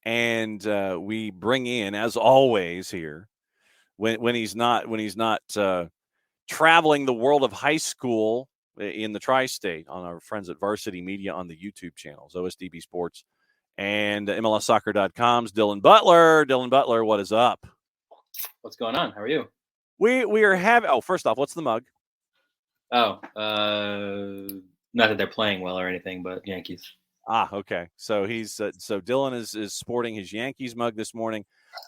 and we bring in, as always here, when he's not traveling the world of high school in the tri-state, on our friends at Varsity Media on the YouTube channels, OSDB Sports and MLSsoccer.com's Dylan Butler. Dylan Butler, what is up? What's going on? How are you? We are having. Oh, first off, what's the mug? Oh, not that they're playing well or anything, but Yankees. Ah, okay. So he's so Dylan is sporting his Yankees mug this morning.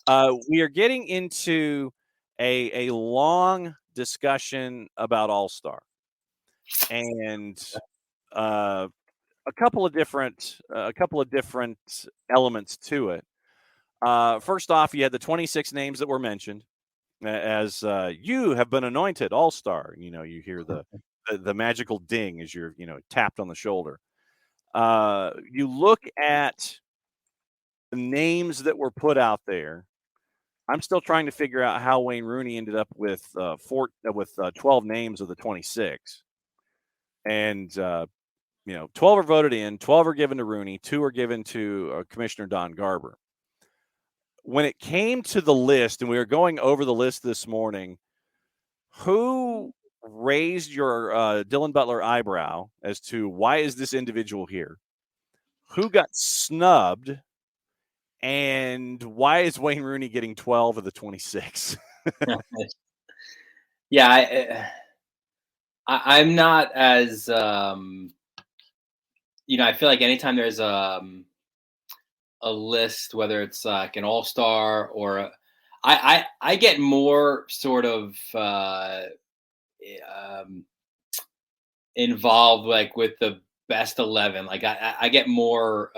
We are getting into a long discussion about All-Star, and a couple of different elements to it. First off, you had the 26 names that were mentioned as you have been anointed All-Star. You know, you hear the magical ding as you're tapped on the shoulder. You look at the names that were put out there. I'm still trying to figure out how Wayne Rooney ended up with 12 names of the 26, and 12 are voted in, 12 are given to Rooney, 2 are given to Commissioner Don Garber. When it came to the list, and we were going over the list this morning, who raised your Dylan Butler eyebrow as to why is this individual here? Who got snubbed? And why is Wayne Rooney getting 12 of the 26? Yeah, I'm not as I feel like anytime there's a list, whether it's like an all-star or I get more sort of involved like with the best 11. Like I get more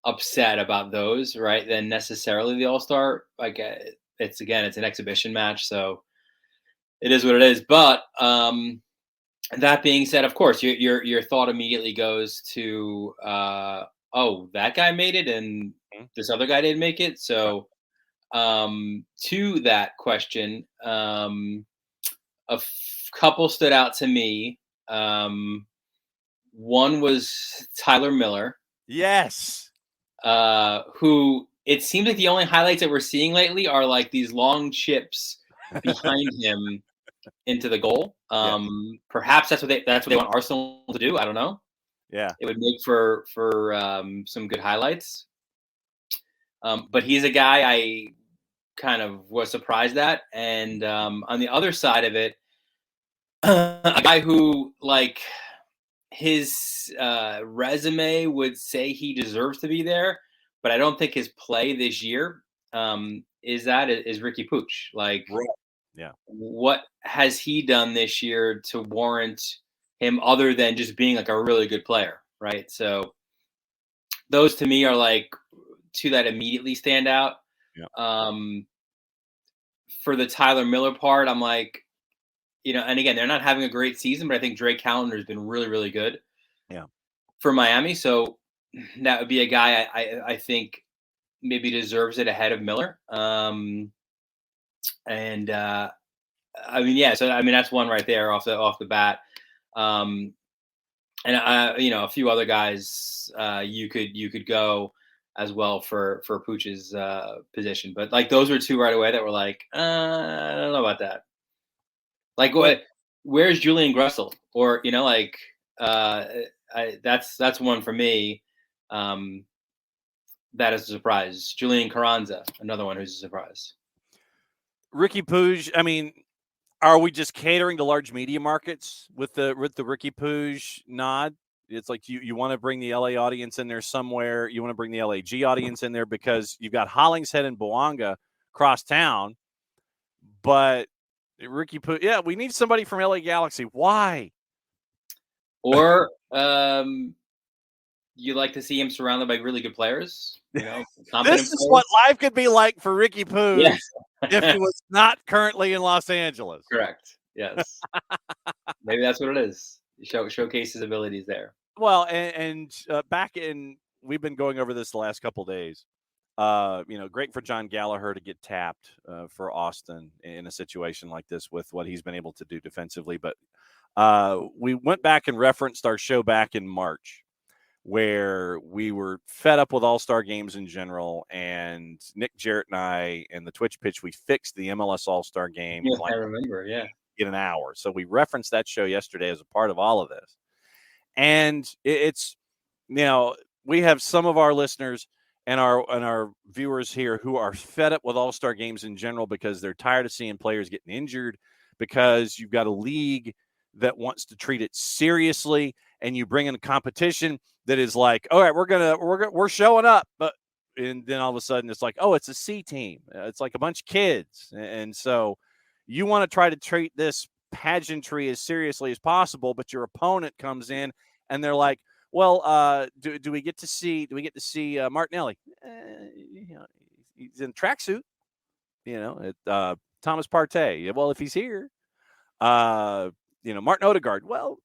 upset about those, right, than necessarily the all-star. Like it's an exhibition match, so it is what it is. But that being said, of course, your thought immediately goes to oh, that guy made it and this other guy didn't make it. So to that question, couple stood out to me. One was Tyler Miller. Yes. Who it seems like the only highlights that we're seeing lately are like these long chips behind him into the goal. Perhaps that's what they want Arsenal to do. I don't know. Yeah, it would make for some good highlights. But he's a guy I kind of was surprised at, and on the other side of it, a guy who like his resume would say he deserves to be there, but I don't think his play this year is Ricky Pooch. Like, yeah, what has he done this year to warrant him other than just being like a really good player, right? So those to me are like two that immediately stand out. Yeah. For the Tyler Miller part, I'm like, and again, they're not having a great season, but I think Drake Callender has been really, really good. Yeah. For Miami, so that would be a guy I think maybe deserves it ahead of Miller. So that's one right there off the bat. And a few other guys you could go as well for Pooch's position, but like those were two right away that were like, I don't know about that. Like, where's Julian Gressel? Or that's one for me. That is a surprise. Julian Carranza, another one who's a surprise. Ricky Pooch. I mean, are we just catering to large media markets with the Ricky Pooch nod? It's like you want to bring the LA audience in there somewhere. You want to bring the LAG audience in there because you've got Hollingshead and Boanga across town, but Ricky Pooch, yeah, we need somebody from LA Galaxy. Why? Or you like to see him surrounded by really good players. This is what life could be like for Ricky Pooch if he was not currently in Los Angeles. Correct. Yes. Maybe that's what it is. Showcase his abilities there. Well, and back in, we've been going over this the last couple of days. Great for John Gallagher to get tapped for Austin in a situation like this with what he's been able to do defensively. But we went back and referenced our show back in March where we were fed up with All-Star games in general, and Nick Jarrett and I and the Twitch pitch, we fixed the MLS All-Star game Yeah, in like I remember. Yeah. in an hour. So we referenced that show yesterday as a part of all of this. And it's, we have some of our listeners and our viewers here who are fed up with All-Star games in general because they're tired of seeing players getting injured, because you've got a league that wants to treat it seriously, and you bring in a competition that is like, all right, we're showing up, and then all of a sudden it's like, oh, it's a C team. It's like a bunch of kids. And so you want to try to treat this pageantry as seriously as possible, but your opponent comes in and they're like, well, do we get to see Martinelli? He's in a tracksuit, Thomas Partey. Well, if he's here, Martin Odegaard. Well,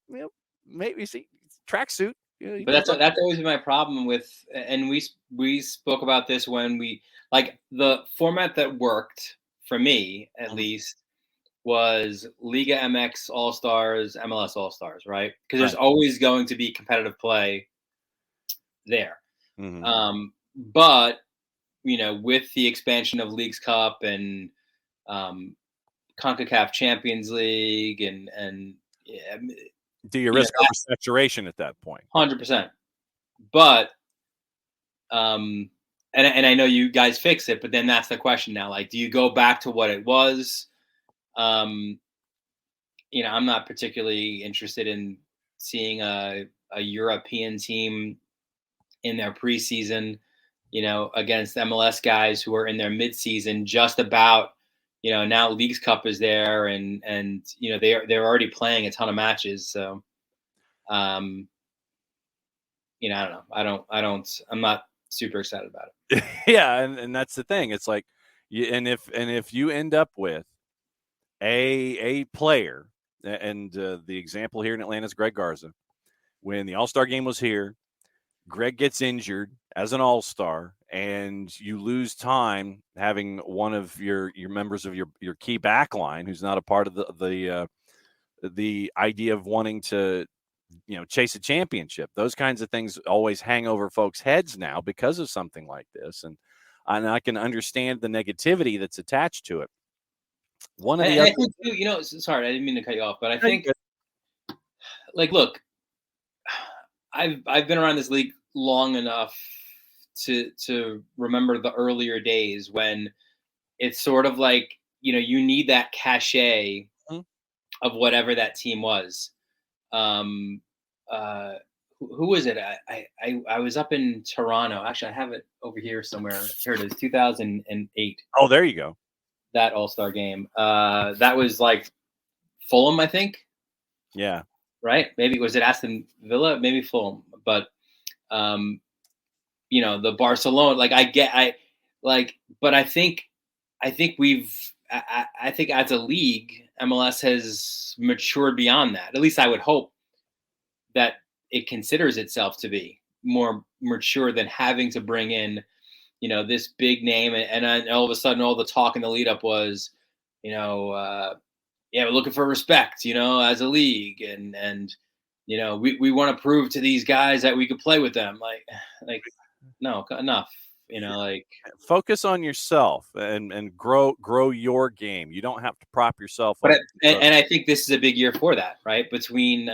maybe see tracksuit. But that's always been my problem with, and we spoke about this when we, like, the format that worked for me at least was Liga MX All Stars, MLS All Stars, right? Because there's always going to be competitive play there. Mm-hmm. But with the expansion of Leagues Cup and CONCACAF Champions League and do you risk oversaturation at that point? 100%. But and I know you guys fix it, but then that's the question now. Like, do you go back to what it was? I'm not particularly interested in seeing a European team in their preseason, against MLS guys who are in their midseason, just about, now Leagues Cup is there and they're already playing a ton of matches. So, I don't know. I'm not super excited about it. Yeah. And that's the thing. It's like, if you end up with a player, and the example here in Atlanta is Greg Garza, when the All-Star game was here, Greg gets injured as an All-Star, and you lose time having one of your members of your key back line who's not a part of the idea of wanting to chase a championship. Those kinds of things always hang over folks' heads now because of something like this, and I can understand the negativity that's attached to it. One of the other, I think too, sorry, I didn't mean to cut you off, but I think, like, look, I've been around this league long enough to remember the earlier days when it's sort of like, you need that cachet of whatever that team was. Who was it? I was up in Toronto. Actually, I have it over here somewhere. Here it is, 2008. Oh, there you go. That All-Star game. That was like Fulham, I think. Yeah. Right? Maybe was it Aston Villa? Maybe Fulham. But the Barcelona. But I think I think as a league, MLS has matured beyond that. At least I would hope that it considers itself to be more mature than having to bring in, this big name. And all of a sudden, all the talk in the lead up was, we're looking for respect, as a league. And we want to prove to these guys that we could play with them. Like, no, enough. Focus on yourself and grow your game. You don't have to prop yourself up. And I think this is a big year for that, right? Between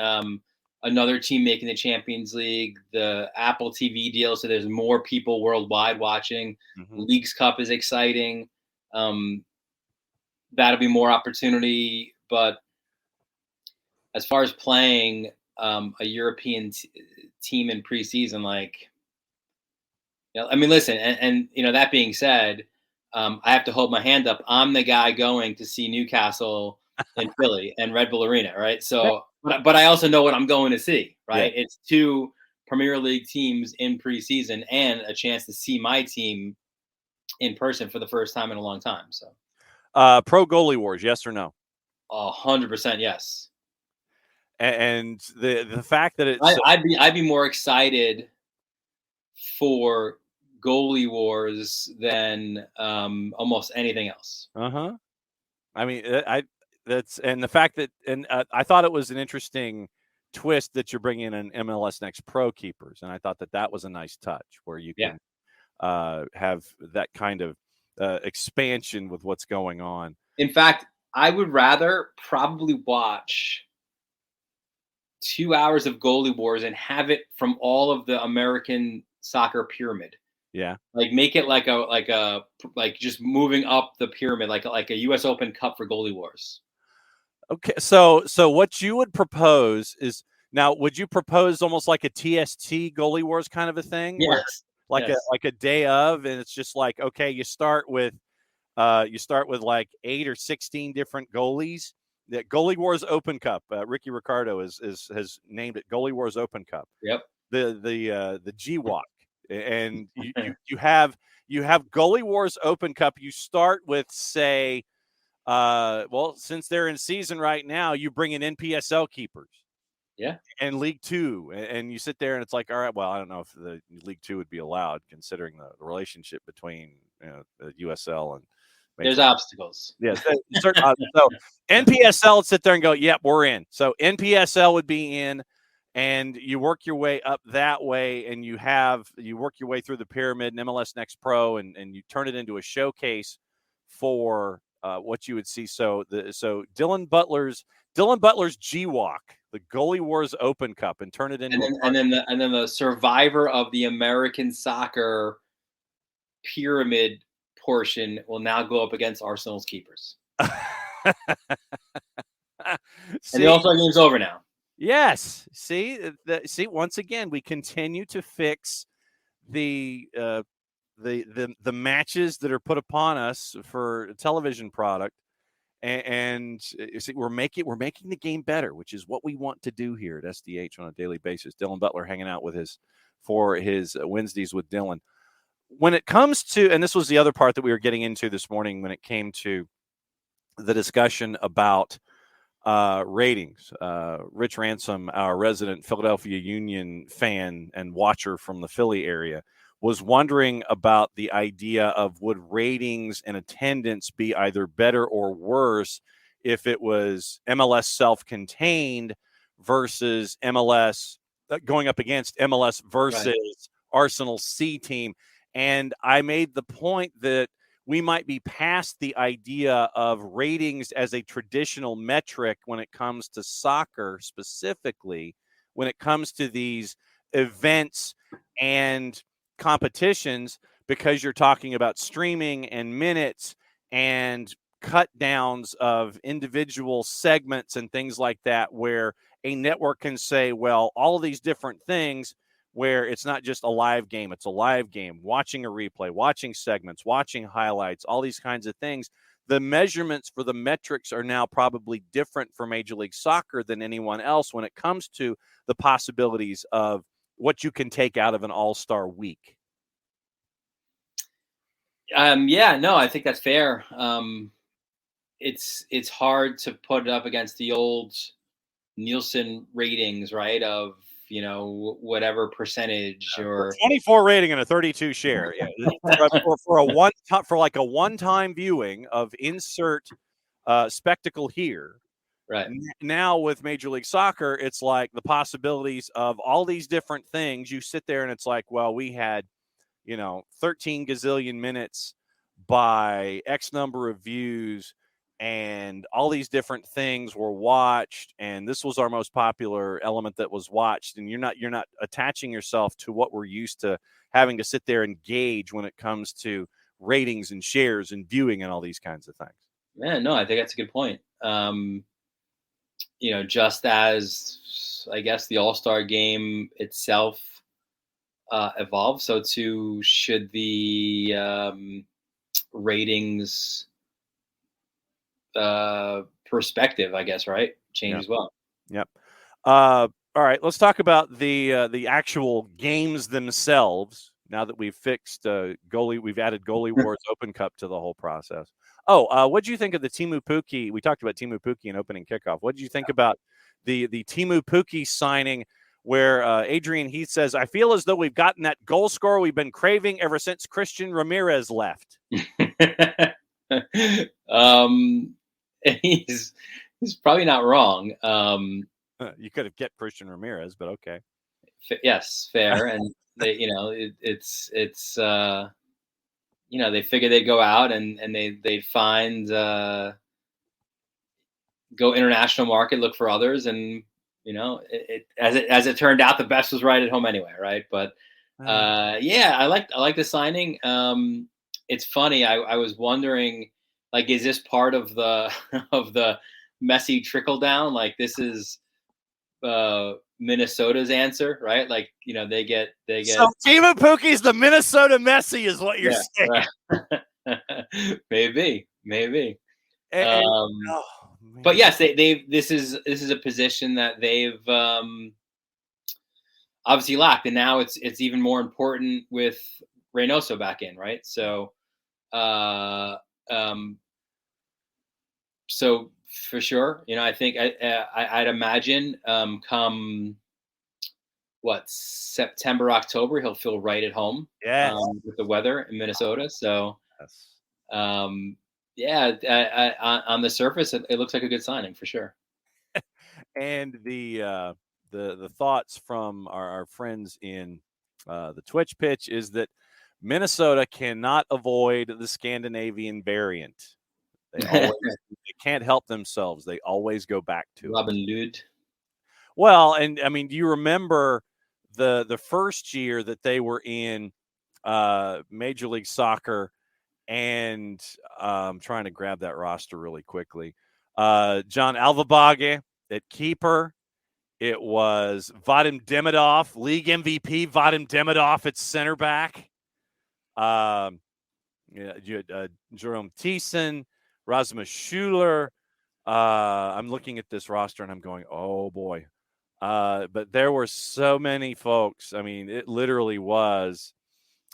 another team making the Champions League, the Apple TV deal, so there's more people worldwide watching. Mm-hmm. Leagues Cup is exciting. That'll be more opportunity. But as far as playing a European team in preseason, listen, and that being said, I have to hold my hand up. I'm the guy going to see Newcastle in Philly and Red Bull Arena, right? So, but I also know what I'm going to see, right? Yeah. It's two Premier League teams in preseason and a chance to see my team in person for the first time in a long time. So, pro goalie wars, yes or no? 100% yes. And the fact that it's I'd be more excited for goalie wars than almost anything else. I mean, and the fact that, and I thought it was an interesting twist that you're bringing in MLS Next Pro keepers, and I thought that was a nice touch where you can have that kind of expansion with what's going on. In fact, I would rather probably watch 2 hours of goalie wars and have it from all of the American soccer pyramid. Yeah. Like make it like just moving up the pyramid, like a US Open Cup for goalie wars. Okay. So what you would propose is, now, would you propose almost like a TST goalie wars kind of a thing? Yes. Where like a day of, and it's just like, okay, you start with like 8 or 16 different goalies. The Goalie Wars Open Cup. Ricky Ricardo has named it Goalie Wars Open Cup. Yep. The GWOC, and you have Goalie Wars Open Cup. You start with, say, since they're in season right now, you bring in NPSL keepers. Yeah. And League Two, and you sit there and it's like, all right, well, I don't know if the League Two would be allowed considering the relationship between the USL and. There's obstacles. Yes. So NPSL would sit there and go, yep, we're in. So NPSL would be in, and you work your way up that way, and you work your way through the pyramid and MLS Next Pro, and you turn it into a showcase for what you would see. So Dylan Butler's GWOC, the Goalie Wars Open Cup, and turn it into and then the survivor of the American soccer pyramid portion will now go up against Arsenal's keepers. And the All-Star game's over now. Yes. See, once again, we continue to fix the matches that are put upon us for a television product, and see, we're making the game better, which is what we want to do here at SDH on a daily basis. Dylan Butler hanging out for his Wednesdays with Dylan. When it comes to, and this was the other part that we were getting into this morning when it came to the discussion about ratings. Rich Ransom, our resident Philadelphia Union fan and watcher from the Philly area, was wondering about the idea of, would ratings and attendance be either better or worse if it was MLS self-contained versus MLS going up against MLS versus Arsenal C team. And I made the point that we might be past the idea of ratings as a traditional metric when it comes to soccer, specifically when it comes to these events and competitions, because you're talking about streaming and minutes and cut downs of individual segments and things like that, where a network can say, well, all these different things, where it's not just a live game, it's a live game, watching a replay, watching segments, watching highlights, all these kinds of things. The measurements for the metrics are now probably different for Major League Soccer than anyone else when it comes to the possibilities of what you can take out of an all-star week. I think that's fair. It's hard to put it up against the old Nielsen ratings, right? Of, whatever percentage, or 24 rating and a 32 share. Yeah. for a one-time viewing of insert spectacle here. Right. Now with Major League Soccer, it's like the possibilities of all these different things. You sit there and it's like, well, we had, 13 gazillion minutes by X number of views, and all these different things were watched, and this was our most popular element that was watched, and you're not attaching yourself to what we're used to having to sit there and gauge when it comes to ratings and shares and viewing and all these kinds of things. Yeah, no, I think that's a good point. Just as I guess the All-Star game itself evolves, so too should the ratings perspective, I guess, right? Change as well. Yep. All right, let's talk about the actual games themselves. Now that we've fixed we've added Goalie Wars Open Cup to the whole process. What did you think of the Timu Pukki? We talked about Timu Pukki in opening kickoff. What did you think about the Timu Pukki signing, where Adrian Heath says, "I feel as though we've gotten that goal scorer we've been craving ever since Christian Ramirez left." He's probably not wrong. You could have kept Christian Ramirez, but okay. Yes, fair. And they, it's they figured they'd go out and they'd find go international market, look for others, and as it turned out, the best was right at home anyway, right? But yeah, I like the signing. It's funny. I was wondering, like, is this part of the of the Messi trickle down? Like, this is Minnesota's answer, right? Like, they So get Timo Puki's the Minnesota Messi, is what you're yeah, saying. right. maybe. And Um, oh, but man. yes, this is a position that they've obviously lacked, and now it's even more important with Reynoso back in, right? So, uh, um, so for sure, I think I'd imagine come what, September, October, he'll feel right at home Yes. with the weather in Minnesota. So, Yes. yeah, on the surface, it looks like a good signing for sure. And the thoughts from our friends in the Twitch pitch is that Minnesota cannot avoid the Scandinavian variant. They can't help themselves. They always go back to it. Robin Lod. Well, and I mean, do you remember the first year that they were in Major League Soccer? And I'm trying to grab that roster really quickly. John Alvabage at keeper. It was Vadim Demidov, league MVP Vadim Demidov at center back. You had Jerome Thiessen, Rasmus Schuler. I'm looking at this roster and I'm going, oh boy. But there were so many folks. I mean, it literally was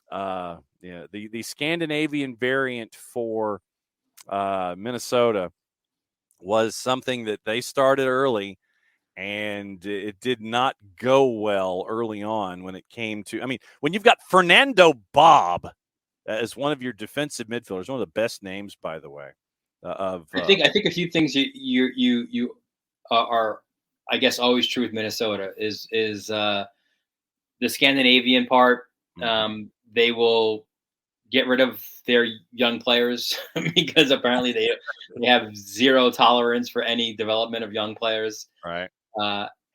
the Scandinavian variant for Minnesota was something that they started early, and it did not go well early on when it came to. I mean, when you've got Fernando Bob as one of your defensive midfielders, one of the best names, by the way. I think a few things you are, I guess, always true with Minnesota is the Scandinavian part. They will get rid of their young players because apparently they have zero tolerance for any development of young players. Right.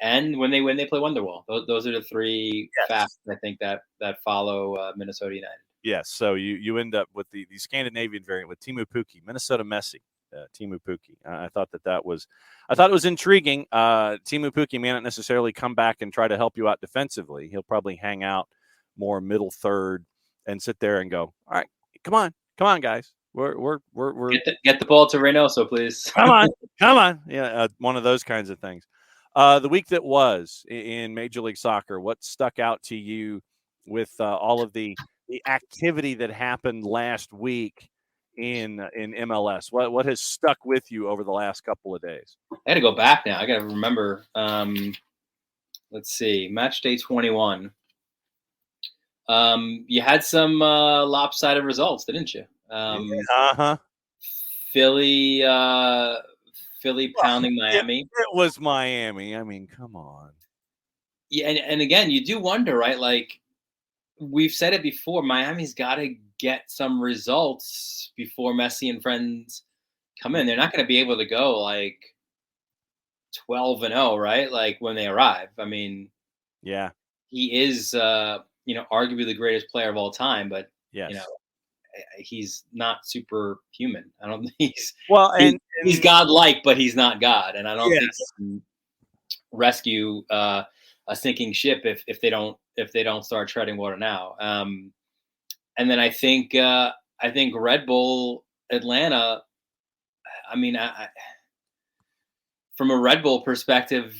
And when they win, they play Wonderwall. Those are the three facts I think that follow Minnesota United. Yes. So you end up with the Scandinavian variant with Timo Pukki, Minnesota Messi. Timo Pukki. I thought it was intriguing. Timo Pukki may not necessarily come back and try to help you out defensively. He'll probably hang out more middle third and sit there and go, all right, come on, guys. We're get the ball to Reynoso, please. come on. Yeah, one of those kinds of things. The week that was in Major League Soccer, what stuck out to you with all of the activity that happened last week in MLS? What has stuck with you over the last couple of days? I got to go back now. I got to remember. Let's see, match day 21. You had some lopsided results, didn't you? Philly pounding Miami. It was Miami. I mean, come on. Yeah, and again, you do wonder, right? Like, we've said it before, Miami's got to get some results before Messi and friends come in. They're not going to be able to go like 12-0, right? Like when they arrive. I mean, yeah, he is, arguably the greatest player of all time, but yes. He's not superhuman. I don't think he's godlike, but he's not God, and I don't think he can rescue a sinking ship if they don't start treading water now. And then I think Red Bull Atlanta. I mean, from a Red Bull perspective,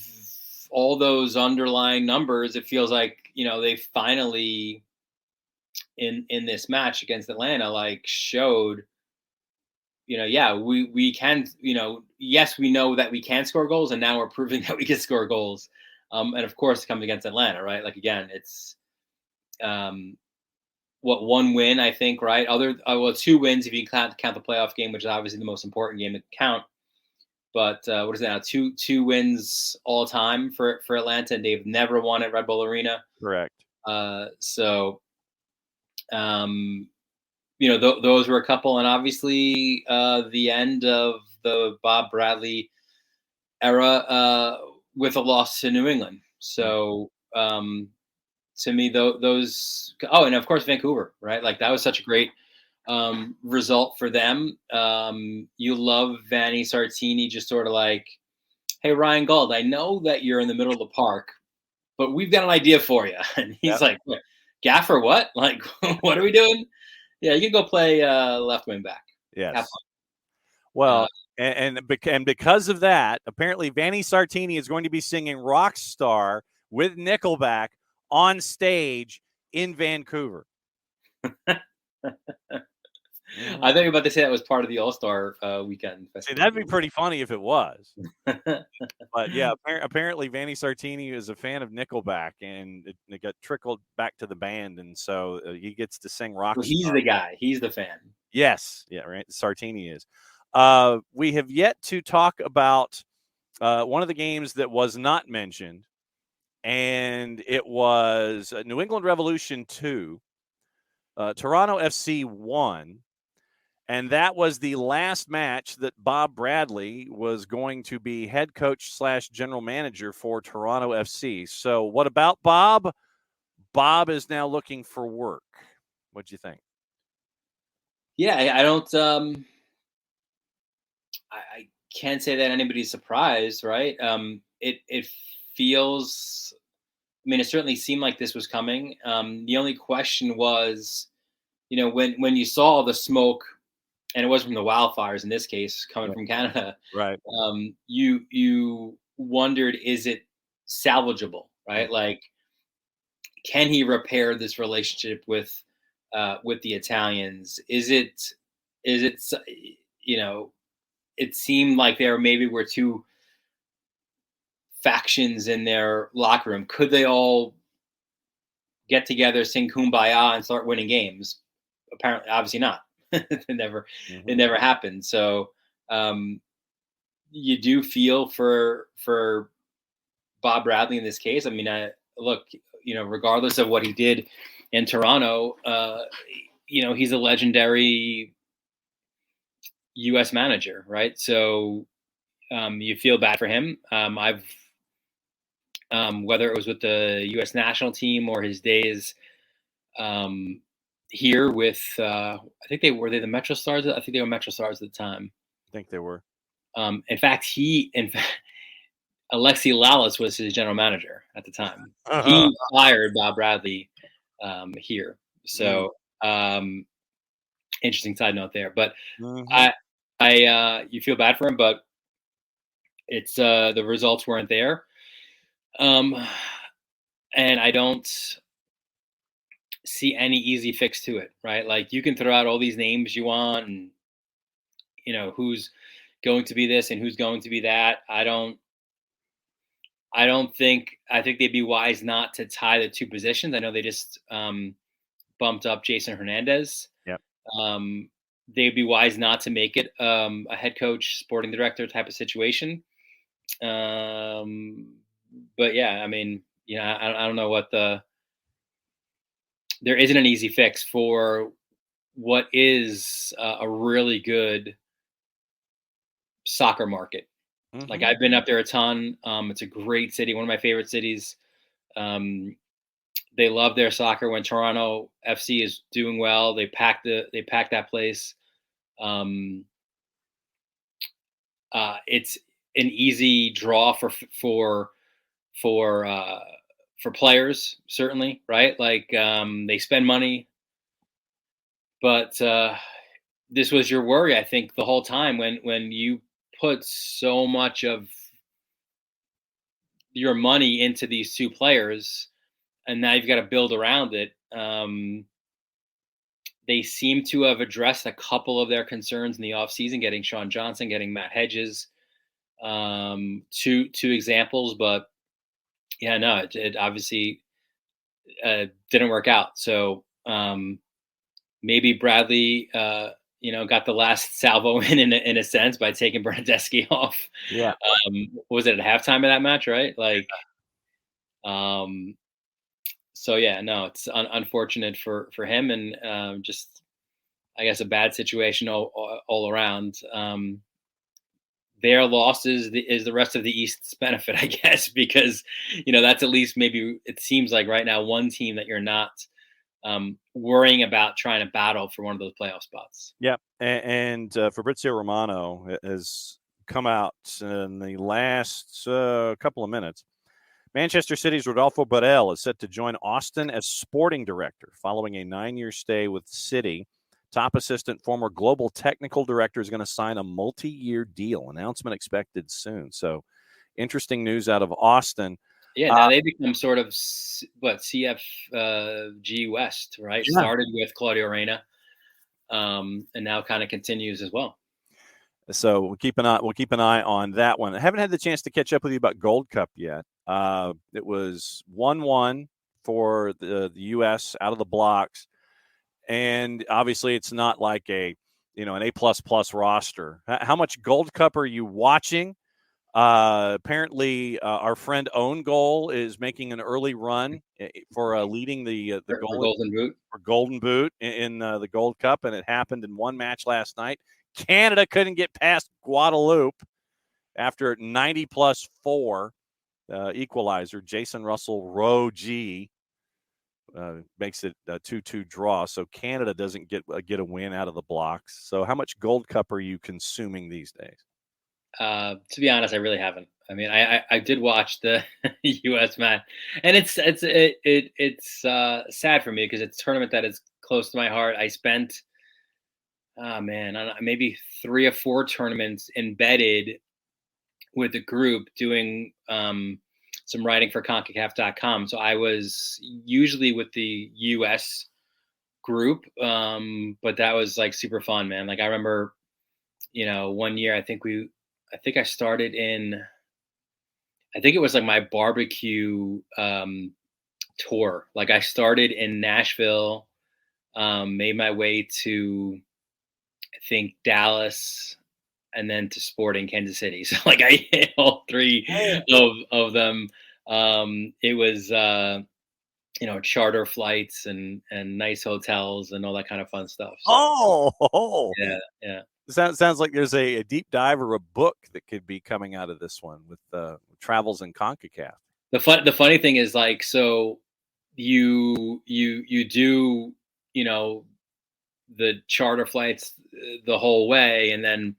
all those underlying numbers, it feels like they finally in this match against Atlanta like showed. We can. Yes, we know that we can score goals, and now we're proving that we can score goals. And of course, it comes against Atlanta, right? Like again, it's one win, I think, right? Two wins if you count the playoff game, which is obviously the most important game to count. but what is it now? Two wins all time for Atlanta, and they've never won at Red Bull Arena. Correct. So, those were a couple, and obviously the end of the Bob Bradley era with a loss to New England. So to me, those. Oh, and of course Vancouver, right? Like that was such a great result for them. You love Vanni Sartini just sort of like, hey, Ryan Gauld, I know that you're in the middle of the park, but we've got an idea for you. And he's like, what? Gaffer, what? Like, what are we doing? Yeah, you can go play left wing back. Yes. Have fun. Well, and because of that, apparently Vanni Sartini is going to be singing Rockstar with Nickelback on stage in Vancouver. I thought you were about to say that was part of the All-Star weekend. See, that'd be pretty funny if it was. But yeah, apparently Vanni Sartini is a fan of Nickelback, and it got trickled back to the band, and so he gets to sing Rockstar. Well, he's the guy. He's the fan. Yes. Yeah, right. Sartini is. We have yet to talk about one of the games that was not mentioned, and it was New England Revolution 2, Toronto FC 1. And that was the last match that Bob Bradley was going to be head coach / general manager for Toronto FC. So what about Bob? Bob is now looking for work. What'd you think? Yeah, I don't. I can't say that anybody's surprised, right? It feels. I mean, it certainly seemed like this was coming. The only question was, when you saw the smoke. And it was from the wildfires in this case, coming from Canada. Right. You wondered, is it salvageable, right? Like, can he repair this relationship with the Italians? Is it? It seemed like there maybe were two factions in their locker room. Could they all get together, sing Kumbaya, and start winning games? Apparently, obviously not. It never happened. So you do feel for Bob Bradley in this case. I mean, regardless of what he did in Toronto, he's a legendary U.S. manager, right? So you feel bad for him. I've whether it was with the U.S. national team or his days here with I think they were the Metro Stars. I think they were Metro Stars at the time. I think they were. In fact, Alexi Lalas was his general manager at the time. He fired Bob Bradley here. So interesting side note there. But I you feel bad for him, but it's the results weren't there. And I don't see any easy fix to it, right? Like you can throw out all these names you want and who's going to be this and who's going to be that. I think they'd be wise not to tie the two positions. I know they just bumped up Jason Hernandez. Yep. They'd be wise not to make it a head coach, sporting director type of situation. But yeah, I mean, I don't know what there isn't an easy fix for what is a really good soccer market. Like I've been up there a ton. It's a great city, one of my favorite cities. They love their soccer. When Toronto FC is doing well, they pack that place. It's an easy draw for players, certainly, right? Like they spend money, but this was your worry, I think, the whole time when you put so much of your money into these two players, and now you've got to build around it. They seem to have addressed a couple of their concerns in the offseason, getting Sean Johnson, getting Matt Hedges, two examples, but yeah, no, it obviously didn't work out. So maybe Bradley got the last salvo in a sense by taking Bernadeschi off. Yeah. Was it at halftime of that match, right? Like, so yeah, no, it's unfortunate for him, and just I guess a bad situation all around. Their loss is the rest of the East's benefit, I guess, because that's at least maybe it seems like right now one team that you're not worrying about trying to battle for one of those playoff spots. Yep. And Fabrizio Romano has come out in the last couple of minutes. Manchester City's Rodolfo Borrell is set to join Austin as sporting director following a 9-year stay with City. Top assistant, former global technical director, is going to sign a multi-year deal. Announcement expected soon. So interesting news out of Austin. Yeah, now they become sort of CFG West, right? Yeah. Started with Claudio Reyna, and now kind of continues as well. So we'll keep an eye on that one. I haven't had the chance to catch up with you about Gold Cup yet. It was 1-1 for the U.S. out of the blocks, and obviously it's not like an A++ roster. How much Gold Cup are you watching? Apparently, our friend Own Goal is making an early run for leading the Golden Boot in the Gold Cup, and it happened in one match last night. Canada couldn't get past Guadeloupe after 90+4 equalizer. Jason Russell Rowe G makes it a 2-2 draw, so Canada doesn't get a win out of the blocks. So, how much Gold Cup are you consuming these days? To be honest, I really haven't. I mean, I did watch the U.S. match, and it's sad for me because it's a tournament that is close to my heart. I spent, maybe 3 or 4 tournaments embedded with the group doing some writing for CONCACAF.com. So I was usually with the U.S. group, but that was like super fun, man. Like I remember, one year I think I started in, I think it was like my barbecue tour. Like I started in Nashville, made my way to, I think, Dallas, and then to Sporting Kansas City. So like I hit all 3 of them. It was, charter flights and nice hotels and all that kind of fun stuff. So, yeah. Sounds like there's a deep dive or a book that could be coming out of this one with travels in CONCACAF. The funny thing is, like, so you do, the charter flights the whole way, and then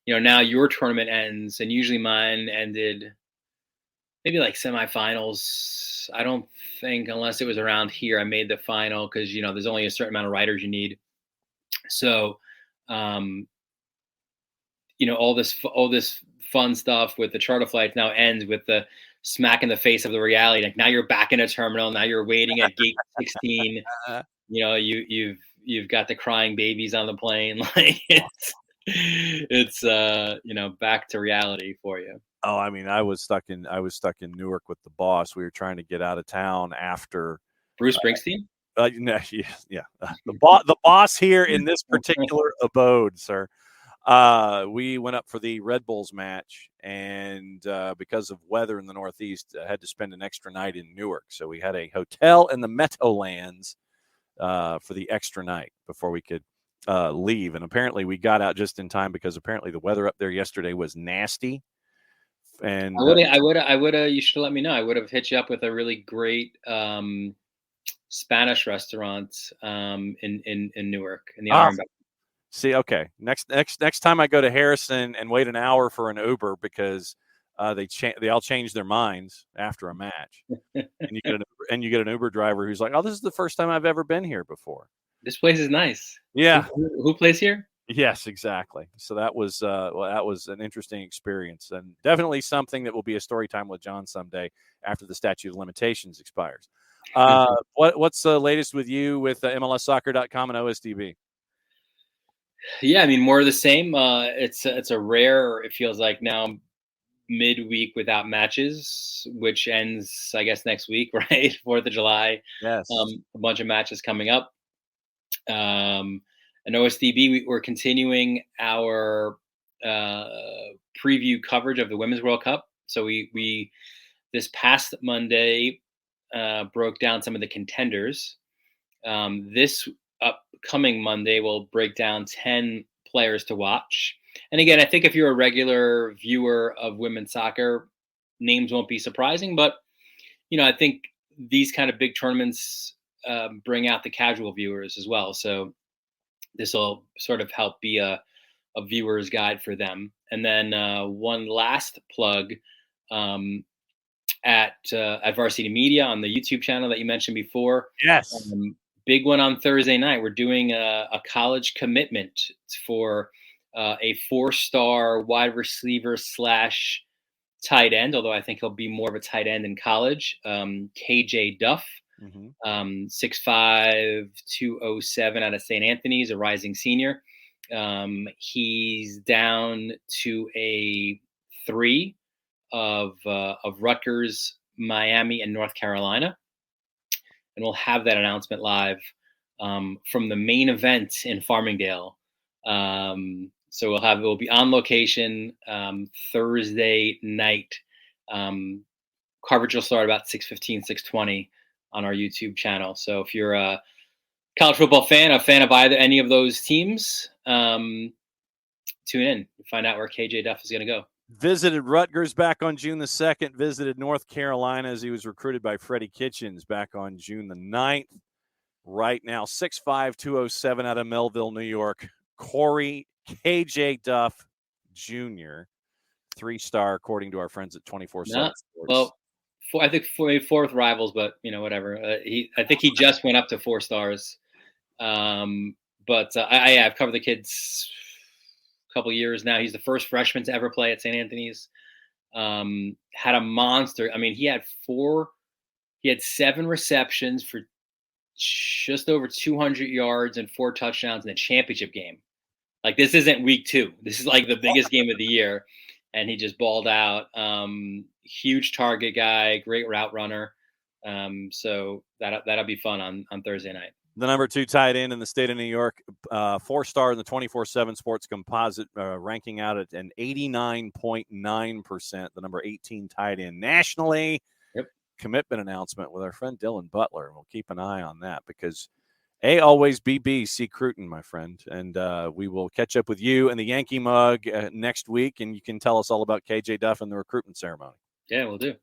now your tournament ends, and usually mine ended maybe like semifinals. I don't think, unless it was around here, I made the final because there's only a certain amount of riders you need. So all this fun stuff with the charter flights now ends with the smack in the face of the reality. Like now you're back in a terminal. Now you're waiting at gate 16. You've got the crying babies on the plane. Like it's back to reality for you. Oh, I mean, I was stuck in Newark with the boss. We were trying to get out of town after Bruce Springsteen. Yeah. The boss here in this particular abode, sir. We went up for the Red Bulls match, and because of weather in the Northeast, I had to spend an extra night in Newark. So we had a hotel in the Meadowlands for the extra night before we could leave. And apparently we got out just in time because apparently the weather up there yesterday was nasty. And I would have. You should have let me know. I would have hit you up with a really great Spanish restaurant in Newark in the Iron Bowl. See, okay. Next time I go to Harrison and wait an hour for an Uber because they all change their minds after a match, and you get an Uber driver who's like, "Oh, this is the first time I've ever been here before. This place is nice." Yeah. Who plays here? Yes, exactly. So that was that was an interesting experience, and definitely something that will be a story time with John someday after the statute of limitations expires. What's the latest with you with MLSsoccer.com and OSDB? Yeah, I mean, more of the same. It's a rare, it feels like now, midweek without matches, which ends, I guess, next week, right? 4th of July. Yes. A bunch of matches coming up. And OSDB, we're continuing our preview coverage of the Women's World Cup. So we this past Monday broke down some of the contenders. This upcoming Monday, we'll break down 10 players to watch. And again, I think if you're a regular viewer of women's soccer, names won't be surprising. But, I think these kind of big tournaments bring out the casual viewers as well. So this will sort of help be a viewer's guide for them. And then one last plug at Varsity Media on the YouTube channel that you mentioned before. Yes. Big one on Thursday night. We're doing a college commitment for a 4-star wide receiver / tight end, although I think he'll be more of a tight end in college. KJ Duff, 6'5", 207 out of St. Anthony's, a rising senior. He's down to a 3 of Rutgers, Miami, and North Carolina. And we'll have that announcement live from the main event in Farmingdale. So we'll be on location Thursday night. Coverage will start about 6:15, 6:20 on our YouTube channel. So if you're a college football fan, a fan of any of those teams, tune in, find out where KJ Duff is going to go. Visited Rutgers back on June the 2nd, visited North Carolina as he was recruited by Freddie Kitchens back on June the 9th. Right now, 6'5", 207 out of Melville, New York. Corey KJ Duff Jr., 3-star, according to our friends at 24/7 Sports. Well, I think 4th rivals, but whatever. I think he just went up to 4 stars. But I've covered the kids couple years now. He's the first freshman to ever play at St. Anthony's. Had a monster. I mean, he had 7 receptions for just over 200 yards and 4 touchdowns in the championship game. Like, this isn't week 2. This is like the biggest game of the year. And he just balled out. Huge target guy, great route runner. So that'll be fun on Thursday night. The number 2 tight end in the state of New York, 4-star in the 24/7 Sports Composite, ranking out at an 89.9%. The number 18 tight end nationally. Yep. Commitment announcement with our friend Dylan Butler. We'll keep an eye on that because A, always B, C Cruton, my friend. And we will catch up with you and the Yankee Mug next week, and you can tell us all about KJ Duff and the recruitment ceremony. Yeah, we'll do.